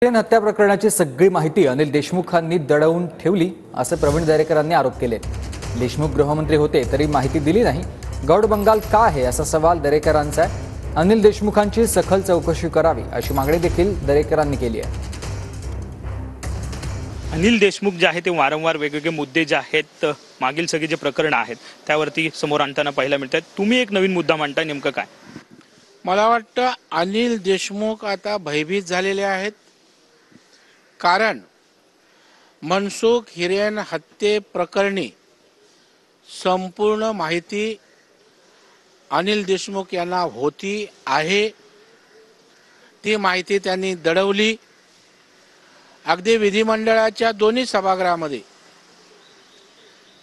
हत्या प्रकरणाची सगळी माहिती अनिल देशमुखांनी दडवून ठेवली असे प्रवीण दरेकरांनी आरोप केले। देशमुख गृहमंत्री होते तरी माहिती दिली नाही। गौड बंगाल का आहे असा सवाल दरेकरांचा आहे। अनिल देशमुखांची सखोल चौकशी करावी अशी मागणी देखील दरेकरांनी केली आहे। अनिल देशमुख जे आहे ते वारंवार वेगवेगळे मुद्दे जे आहेत मागील सगळे जे प्रकरण आहेत त्यावरती समोर आणताना पाहायला मिळतात। तुम्ही एक नवीन मुद्दा मांडताय, नेमकं काय? मला वाटतं अनिल देशमुख आता भयभीत झालेले आहेत, कारण मनसुख हिरेन हत्ये प्रकरणी संपूर्ण माहिती अनिल देशमुख यांना होती आहे। ती माहिती त्यांनी दडवली। अगदी विधिमंडळाच्या दोन्ही सभागृहामध्ये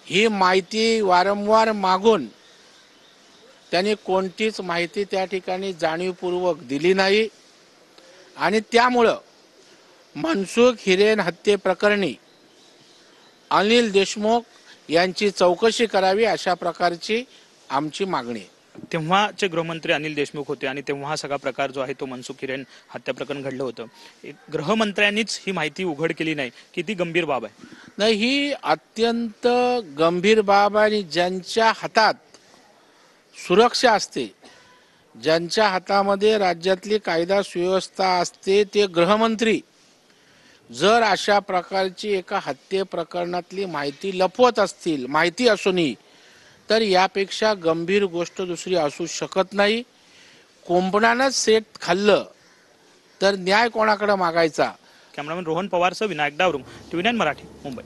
ही माहिती वारंवार मागून त्यांनी कोणतीच माहिती त्या ठिकाणी जाणीवपूर्वक दिली नाही आणि त्यामुळं मनसुख हिरेन हत्ये प्रकरणी अनिल देशमुख यांची चौकशी करावी अशा प्रकारची आमची मागणी आहे। तेव्हाचे गृहमंत्री अनिल देशमुख होते आणि तेव्हा हा सगळा प्रकार जो आहे तो मनसुख हिरेन हत्या प्रकरण घडलं होतं। गृहमंत्र्यांनीच ही माहिती उघड केली नाही, किती गंभीर बाब आहे? नाही, ही अत्यंत गंभीर बाब आणि ज्यांच्या हातात सुरक्षा असते, ज्यांच्या हातामध्ये राज्यातली कायदा सुव्यवस्था असते, ते गृहमंत्री जर अशा प्रकारची एका हत्ये प्रकरणातली माहिती लपवत असतील, माहिती असूनही, तर यापेक्षा गंभीर गोष्ट दुसरी असू शकत नाही। कोंबड्यानंच सेट खाल्लं तर न्याय कोणाकडे मागायचा? कॅमेरामॅन रोहन पवारसह विनायक डावरुंग, TV9 मराठी, मुंबई।